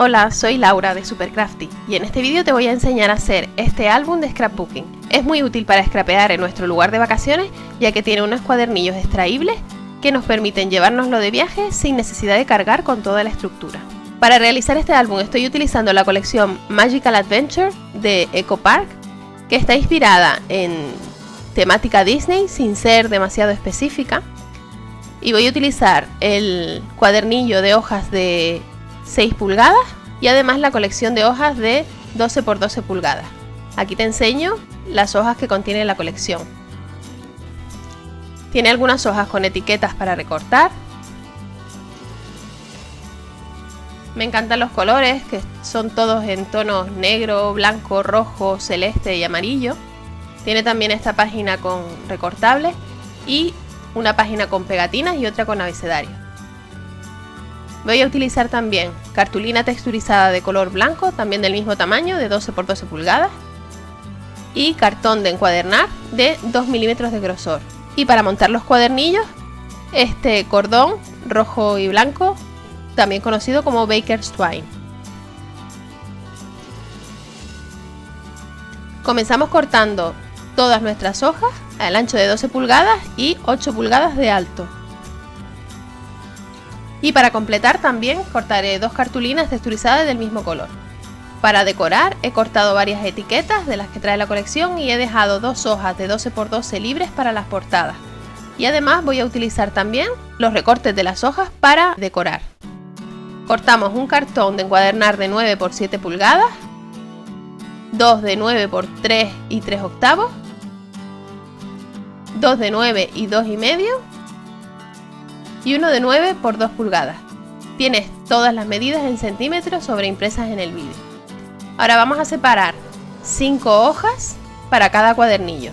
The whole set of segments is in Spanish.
Hola, soy Laura de Supercrafty y en este vídeo te voy a enseñar a hacer este álbum de scrapbooking. Es muy útil para scrapear en nuestro lugar de vacaciones, ya que tiene unos cuadernillos extraíbles que nos permiten llevárnoslo de viaje sin necesidad de cargar con toda la estructura. Para realizar este álbum estoy utilizando la colección Magical Adventure de EcoPark, que está inspirada en temática Disney sin ser demasiado específica. Y voy a utilizar el cuadernillo de hojas de 6 pulgadas y además la colección de hojas de 12 por 12 pulgadas. Aquí te enseño las hojas que contiene la colección. Tiene algunas hojas con etiquetas para recortar. Me encantan los colores, que son todos en tonos negro, blanco, rojo, celeste y amarillo. Tiene también esta página con recortables y una página con pegatinas y otra con abecedario. Voy a utilizar también cartulina texturizada de color blanco, también del mismo tamaño, de 12 por 12 pulgadas. Y cartón de encuadernar de 2 milímetros de grosor. Y para montar los cuadernillos, este cordón rojo y blanco, también conocido como Baker's Twine. Comenzamos cortando todas nuestras hojas al ancho de 12 pulgadas y 8 pulgadas de alto. Y para completar también cortaré 2 cartulinas texturizadas del mismo color. Para decorar he cortado varias etiquetas de las que trae la colección y he dejado 2 hojas de 12 por 12 libres para las portadas. Y además voy a utilizar también los recortes de las hojas para decorar. Cortamos un cartón de encuadernar de 9 por 7 pulgadas, 2 de 9 por 3 y 3 octavos, 2 de 9 y 2 y medio y uno de 9 por 2 pulgadas. Tienes todas las medidas en centímetros sobreimpresas en el vídeo. Ahora vamos a separar 5 hojas para cada cuadernillo.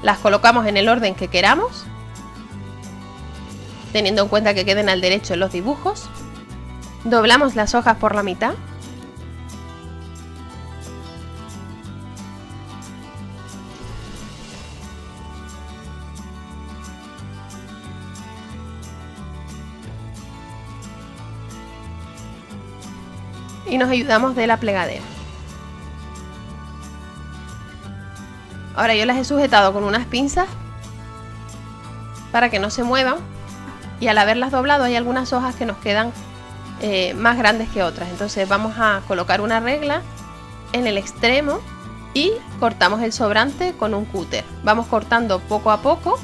Las colocamos en el orden que queramos, teniendo en cuenta que queden al derecho los dibujos. Doblamos las hojas por la mitad. Y nos ayudamos de la plegadera. Ahora yo las he sujetado con unas pinzas para que no se muevan, y al haberlas doblado hay algunas hojas que nos quedan más grandes que otras. Entonces vamos a colocar una regla en el extremo y cortamos el sobrante con un cúter. Vamos cortando poco a poco.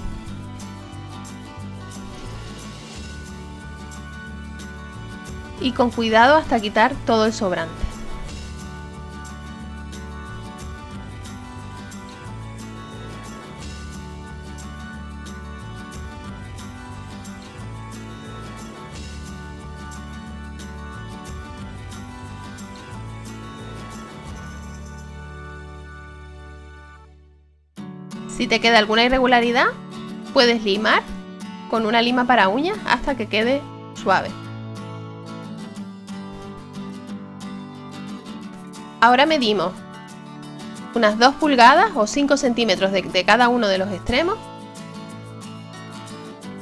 Y con cuidado hasta quitar todo el sobrante. Si te queda alguna irregularidad, puedes limar con una lima para uñas hasta que quede suave. Ahora medimos unas 2 pulgadas o 5 centímetros de cada uno de los extremos,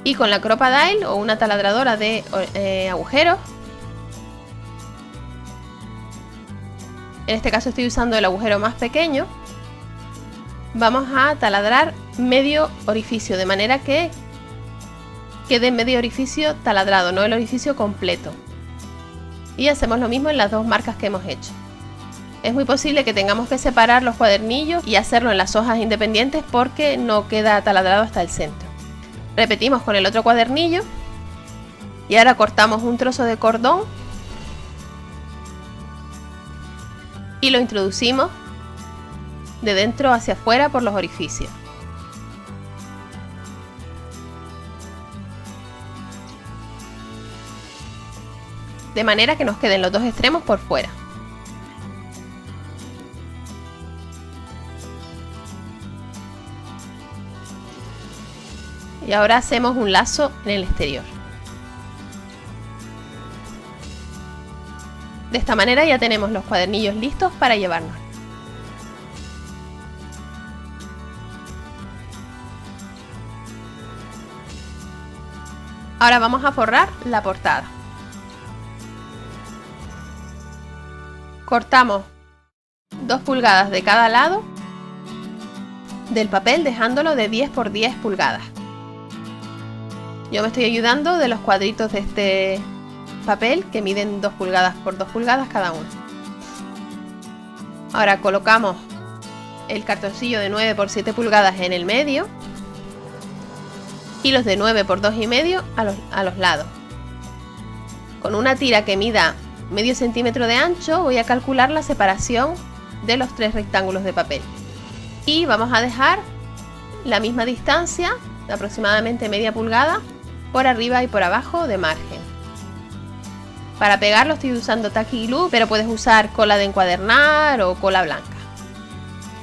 y con la Crop-A-Dile o una taladradora de agujeros, en este caso estoy usando el agujero más pequeño, vamos a taladrar medio orificio, de manera que quede medio orificio taladrado, no el orificio completo. Y hacemos lo mismo en las 2 marcas que hemos hecho. Es muy posible que tengamos que separar los cuadernillos y hacerlo en las hojas independientes porque no queda taladrado hasta el centro. Repetimos con el otro cuadernillo y ahora cortamos un trozo de cordón y lo introducimos de dentro hacia afuera por los orificios. De manera que nos queden los 2 extremos por fuera. Y ahora hacemos un lazo en el exterior. De esta manera ya tenemos los cuadernillos listos para llevarnos. Ahora vamos a forrar la portada. Cortamos 2 pulgadas de cada lado del papel, dejándolo de 10 por 10 pulgadas. Yo me estoy ayudando de los cuadritos de este papel que miden 2 pulgadas por 2 pulgadas cada uno. Ahora colocamos el cartoncillo de 9 por 7 pulgadas en el medio y los de 9 por 2,5 a los lados. Con una tira que mida medio centímetro de ancho voy a calcular la separación de los 3 rectángulos de papel y vamos a dejar la misma distancia, de aproximadamente media pulgada, por arriba y por abajo de margen. Para pegarlo estoy usando Tacky Glue, pero puedes usar cola de encuadernar o cola blanca.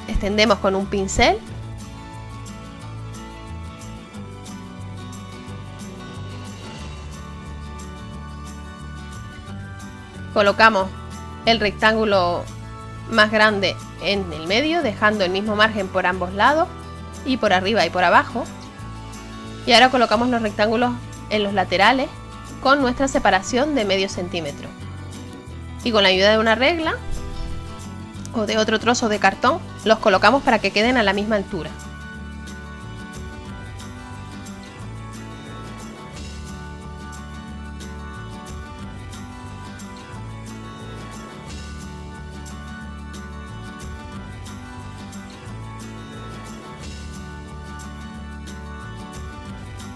Extendemos con un pincel colocamos el rectángulo más grande en el medio, dejando el mismo margen por ambos lados y por arriba y por abajo. Y ahora colocamos los rectángulos en los laterales con nuestra separación de medio centímetro. Y con la ayuda de una regla o de otro trozo de cartón los colocamos para que queden a la misma altura.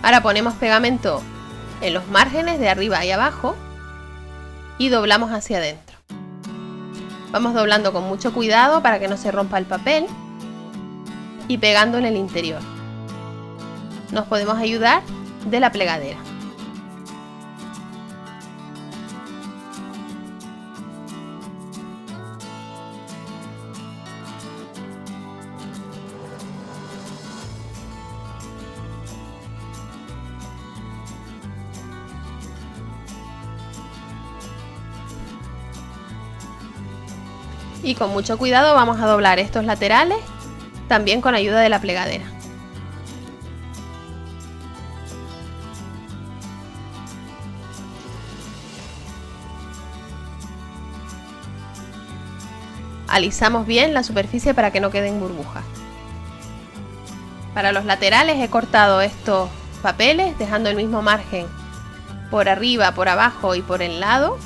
Ahora ponemos pegamento en los márgenes de arriba y abajo y doblamos hacia adentro. Vamos doblando con mucho cuidado para que no se rompa el papel y pegando en el interior. Nos podemos ayudar de la plegadera. Y con mucho cuidado vamos a doblar estos laterales, también con ayuda de la plegadera. Alisamos bien la superficie para que no queden burbujas. Para los laterales he cortado estos papeles, dejando el mismo margen por arriba, por abajo y por el lado.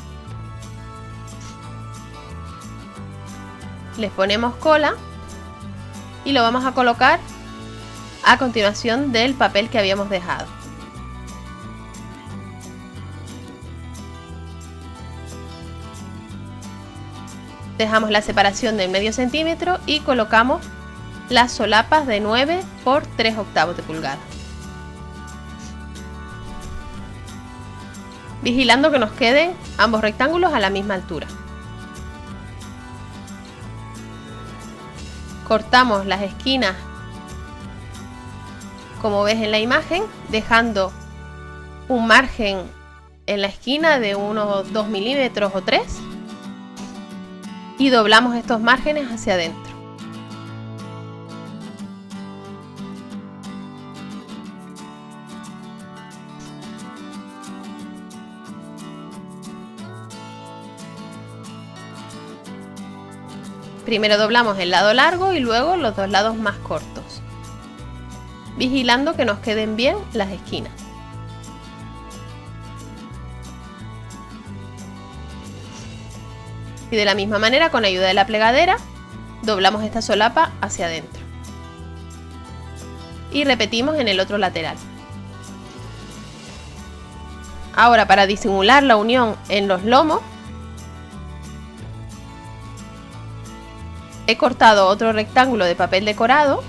Les ponemos cola y lo vamos a colocar a continuación del papel que habíamos dejado. Dejamos la separación de medio centímetro y colocamos las solapas de 9 por 3/8 de pulgada. Vigilando que nos queden ambos rectángulos a la misma altura. Cortamos las esquinas como ves en la imagen, dejando un margen en la esquina de unos 2 milímetros o 3 y doblamos estos márgenes hacia adentro. Primero doblamos el lado largo y luego los dos lados más cortos, vigilando que nos queden bien las esquinas. Y de la misma manera, con ayuda de la plegadera, doblamos esta solapa hacia adentro. Y repetimos en el otro lateral. Ahora, para disimular la unión en los lomos, he cortado otro rectángulo de papel decorado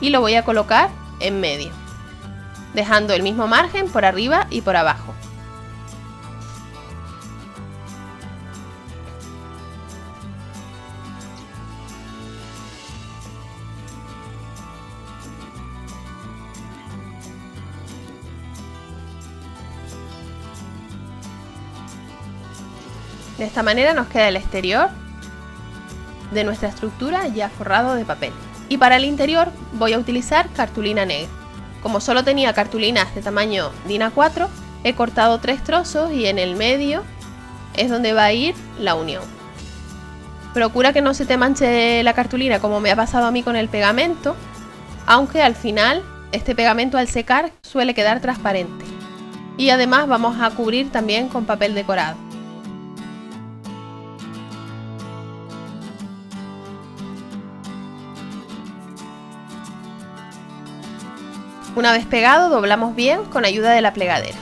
y lo voy a colocar en medio, dejando el mismo margen por arriba y por abajo. De esta manera nos queda el exterior de nuestra estructura ya forrado de papel. Y para el interior voy a utilizar cartulina negra. Como solo tenía cartulinas de tamaño DIN A4, he cortado 3 trozos y en el medio es donde va a ir la unión. Procura que no se te manche la cartulina como me ha pasado a mí con el pegamento, aunque al final este pegamento al secar suele quedar transparente. Y además vamos a cubrir también con papel decorado. Una vez pegado, doblamos bien con ayuda de la plegadera.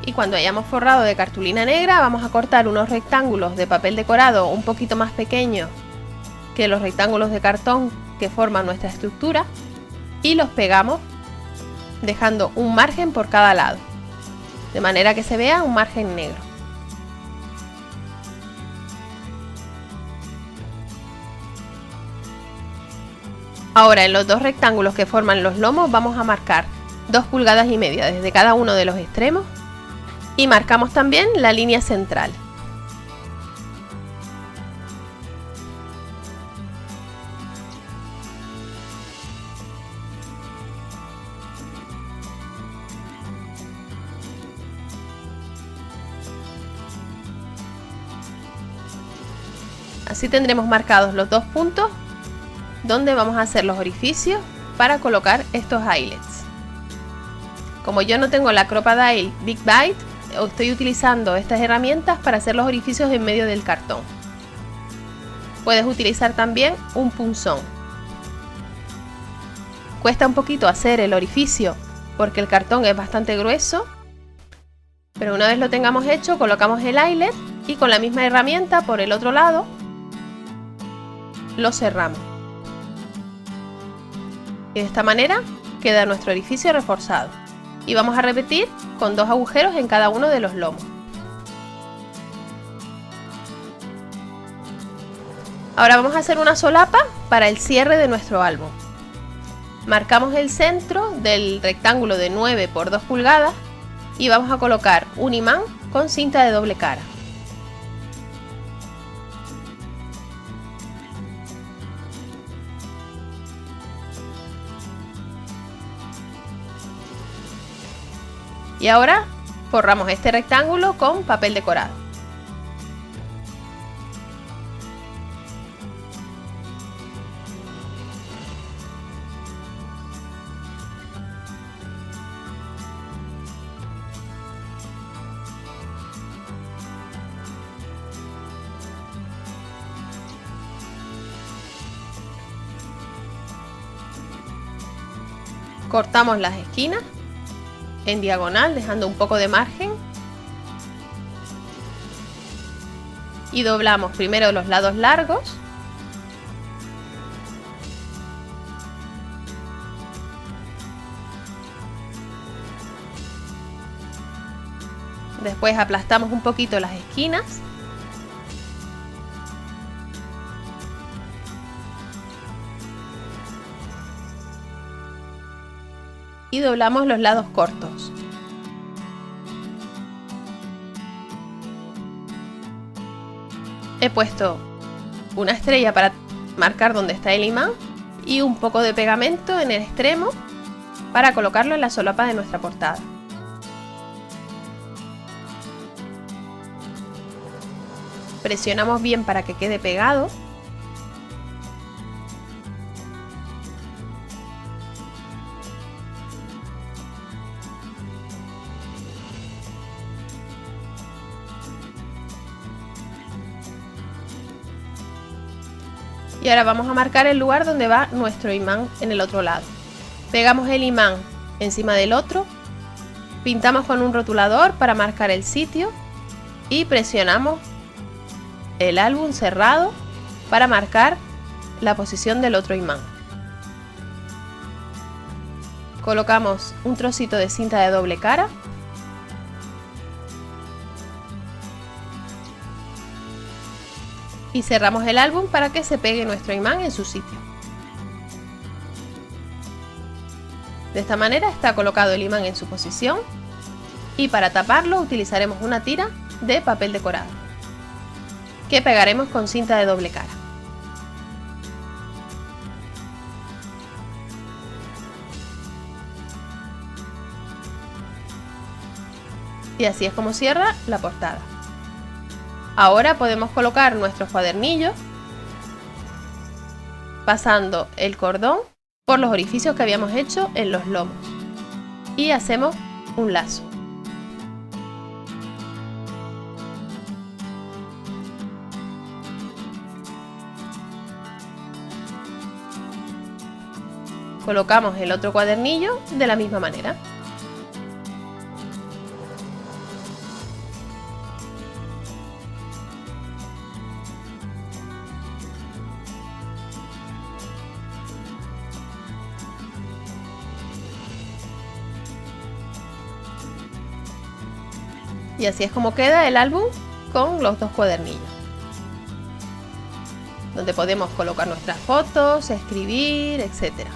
Y cuando hayamos forrado de cartulina negra, vamos a cortar unos rectángulos de papel decorado un poquito más pequeños que los rectángulos de cartón que forman nuestra estructura y los pegamos dejando un margen por cada lado, de manera que se vea un margen negro. Ahora en los dos rectángulos que forman los lomos vamos a marcar 2,5 pulgadas desde cada uno de los extremos y marcamos también la línea central. Así tendremos marcados los dos puntos donde vamos a hacer los orificios para colocar estos eyelets. Como yo no tengo la Crop-A-Dile Big Bite, estoy utilizando estas herramientas para hacer los orificios en medio del cartón. Puedes utilizar también un punzón. Cuesta un poquito hacer el orificio porque el cartón es bastante grueso, pero una vez lo tengamos hecho colocamos el eyelet y con la misma herramienta por el otro lado lo cerramos. Y de esta manera queda nuestro orificio reforzado. Y vamos a repetir con 2 agujeros en cada uno de los lomos. Ahora vamos a hacer una solapa para el cierre de nuestro álbum. Marcamos el centro del rectángulo de 9 por 2 pulgadas y vamos a colocar un imán con cinta de doble cara. Y ahora forramos este rectángulo con papel decorado. Cortamos las esquinas en diagonal dejando un poco de margen y doblamos primero los lados largos después aplastamos un poquito las esquinas y doblamos los lados cortos. He puesto una estrella para marcar dónde está el imán y un poco de pegamento en el extremo para colocarlo en la solapa de nuestra portada. Presionamos bien para que quede pegado. Y ahora vamos a marcar el lugar donde va nuestro imán en el otro lado. Pegamos el imán encima del otro, pintamos con un rotulador para marcar el sitio y presionamos el álbum cerrado para marcar la posición del otro imán. Colocamos un trocito de cinta de doble cara y cerramos el álbum para que se pegue nuestro imán en su sitio. De esta manera está colocado el imán en su posición y para taparlo utilizaremos una tira de papel decorado, que pegaremos con cinta de doble cara. Y así es como cierra la portada. Ahora podemos colocar nuestros cuadernillos pasando el cordón por los orificios que habíamos hecho en los lomos y hacemos un lazo. Colocamos el otro cuadernillo de la misma manera. Y así es como queda el álbum con los dos cuadernillos, donde podemos colocar nuestras fotos, escribir, etc.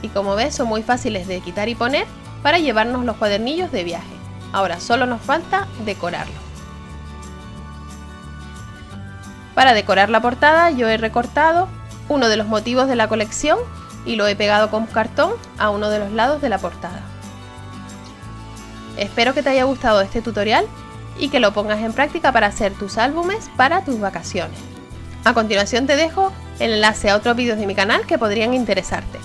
Y como ves, son muy fáciles de quitar y poner para llevarnos los cuadernillos de viaje. Ahora solo nos falta decorarlo. Para decorar la portada yo he recortado uno de los motivos de la colección y lo he pegado con cartón a uno de los lados de la portada. Espero que te haya gustado este tutorial y que lo pongas en práctica para hacer tus álbumes para tus vacaciones. A continuación te dejo el enlace a otros vídeos de mi canal que podrían interesarte.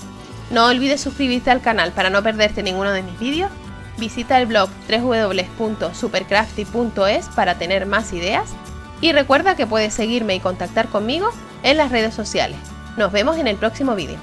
No olvides suscribirte al canal para no perderte ninguno de mis vídeos. Visita el blog www.supercrafty.es para tener más ideas. Y recuerda que puedes seguirme y contactar conmigo en las redes sociales. Nos vemos en el próximo vídeo.